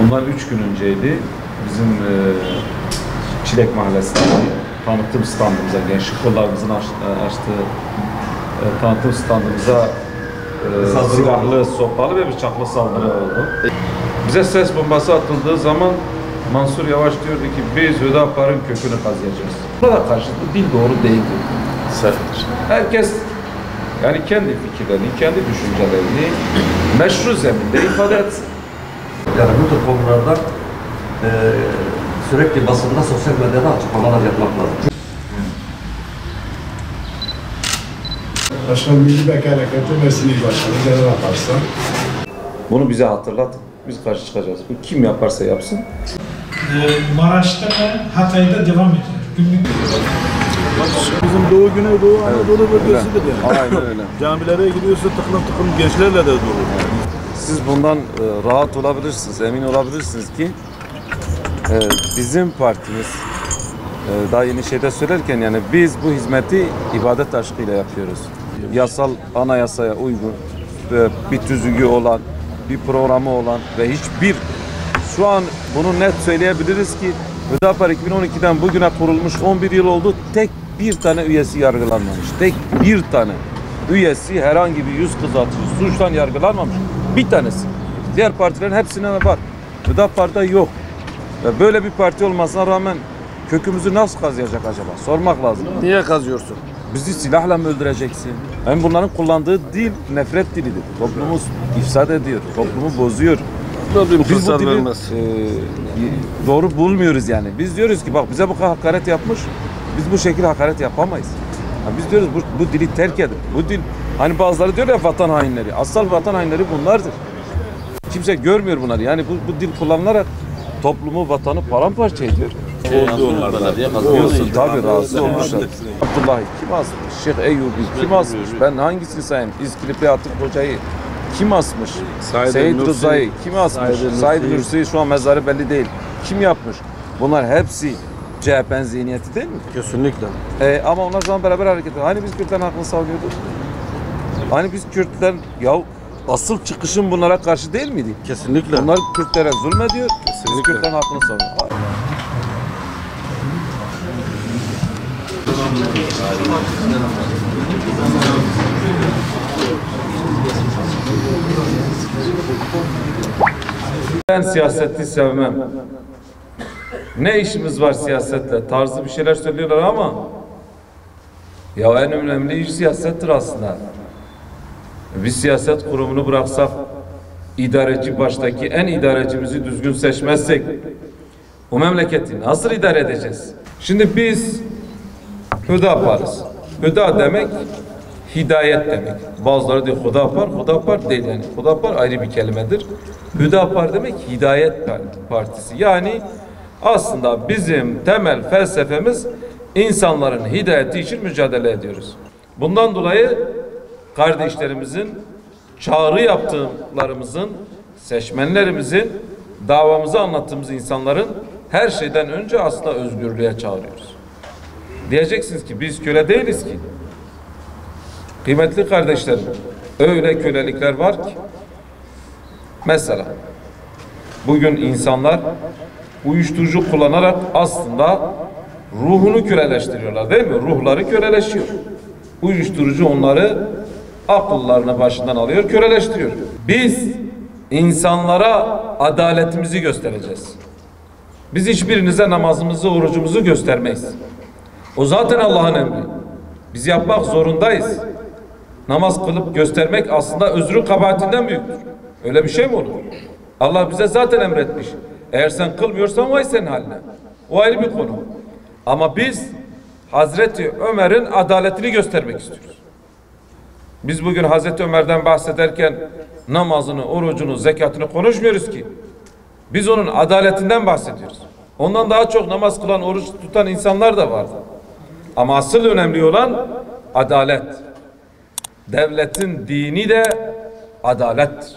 Bundan 3 gün önceydi. Bizim Çilek Mahallesi'nde tanıtım standımıza, gençlik kollarımızın açtığı tanıtım standımıza silahlı, sopalı ve bıçaklı saldırı oldu. Bize ses bombası atıldığı zaman Mansur Yavaş diyordu ki biz Hüdapar'ın kökünü kazıyacağız. Buna da karşılıklı dil doğru değildi. Serttir. Herkes yani kendi fikirlerini, kendi düşüncelerini meşru zeminde ifade etsin. Yani bu tür konularda sürekli basında, sosyal medyada açıklamalar yapmak lazım. Başkan Milli Bek Harekatı Mesleği Başkanı neler yaparsa. Bunu bize hatırlatın. Biz karşı çıkacağız. Bu kim yaparsa yapsın. Maraş'ta ve Hatay'da devam ediyor. Günlük. Bizim Doğu Güneydoğu Anadolu bölgesidir yani. Aynen öyle. Camilere gidiyorsa tıklım gençlerle de dolu. Siz bundan rahat olabilirsiniz, emin olabilirsiniz ki bizim partimiz daha yeni şeyde söylerken yani biz bu hizmeti ibadet aşkıyla yapıyoruz. Yasal anayasaya uygun, bir tüzüğü olan, bir programı olan ve hiçbir şu an bunu net söyleyebiliriz ki Hüdapar 2012'den bugüne kurulmuş 11 yıl oldu. Tek bir tane üyesi yargılanmamış. Tek bir tane üyesi herhangi bir yüz kızartıcı suçtan yargılanmamış. Bir tanesi. Diğer partilerin hepsine var. Hüdapar'da yok. Ve böyle bir parti olmasına rağmen kökümüzü nasıl kazıyacak acaba? Sormak lazım. Niye kazıyorsun? Bizi silahla mı öldüreceksin? Hem bunların kullandığı dil nefret dilidir. Toplumu ifsad ediyor. Toplumu bozuyor. Biz bu dili doğru bulmuyoruz yani. Biz diyoruz ki bak bize bu kadar hakaret yapmış. Biz bu şekilde hakaret yapamayız. Yani biz diyoruz bu dili terk edin. Bu dil hani bazıları diyor ya vatan hainleri. Asıl vatan hainleri bunlardır. Kimse görmüyor bunları. Yani bu dil kullanılarak toplumu, vatanı paramparça ediyor. Olsun tabii rahatsız olmuşlar. Abdullah'ı kim asmış? Şeyh Eyyubi kim asmış? Ben hangisini sayayım? İskilipli Atık Hoca'yı kim asmış? Seyyid Rıza'yı kim asmış? Said Nursi'yi şu an mezarı belli değil. Kim yapmış? Bunlar hepsi CHP'nin zihniyeti değil mi? Kesinlikle. Ama onlar zaman beraber hareket ediyor. Hani biz Kürtlerin hakkını savunuyorduk? Hani biz Kürtler ya asıl çıkışın bunlara karşı değil miydi? Kesinlikle. Onlar Kürtlere zulmediyor. Biz Kürtlerin hakkını savunuyoruz. Ben siyaseti sevmem. Ne işimiz var siyasetle? Tarzı bir şeyler söylüyorlar ama ya en önemli iş siyasettir aslında. Biz siyaset kurumunu bıraksak, idareci baştaki en idarecimizi düzgün seçmezsek bu memleketi nasıl idare edeceğiz? Şimdi biz Hüdapar'ız. Hüda demek hidayet demek. Bazıları diyor Hüdapar değil yani. Hüdapar ayrı bir kelimedir. Hüdapar demek hidayet partisi. Yani aslında bizim temel felsefemiz insanların hidayeti için mücadele ediyoruz. Bundan dolayı kardeşlerimizin, çağrı yaptıklarımızın, seçmenlerimizin, davamızı anlattığımız insanların her şeyden önce aslında özgürlüğe çağırıyoruz. Diyeceksiniz ki biz köle değiliz ki. Kıymetli kardeşlerim, öyle kölelikler var ki mesela bugün insanlar uyuşturucu kullanarak aslında ruhunu köleleştiriyorlar değil mi? Ruhları köleleşiyor. Uyuşturucu onları akıllarını başından alıyor, köleleştiriyor. Biz insanlara adaletimizi göstereceğiz. Biz hiçbirinize namazımızı, orucumuzu göstermeyiz. O zaten Allah'ın emri. Biz yapmak zorundayız. Namaz kılıp göstermek aslında özrü kabahatinden büyüktür. Öyle bir şey mi olur? Allah bize zaten emretmiş. Eğer sen kılmıyorsan vay senin haline. O ayrı bir konu. Ama biz Hazreti Ömer'in adaletini göstermek istiyoruz. Biz bugün Hazreti Ömer'den bahsederken namazını, orucunu, zekatını konuşmuyoruz ki. Biz onun adaletinden bahsediyoruz. Ondan daha çok namaz kılan, oruç tutan insanlar da vardı. Ama asıl önemli olan adalet. Devletin dini de adalettir.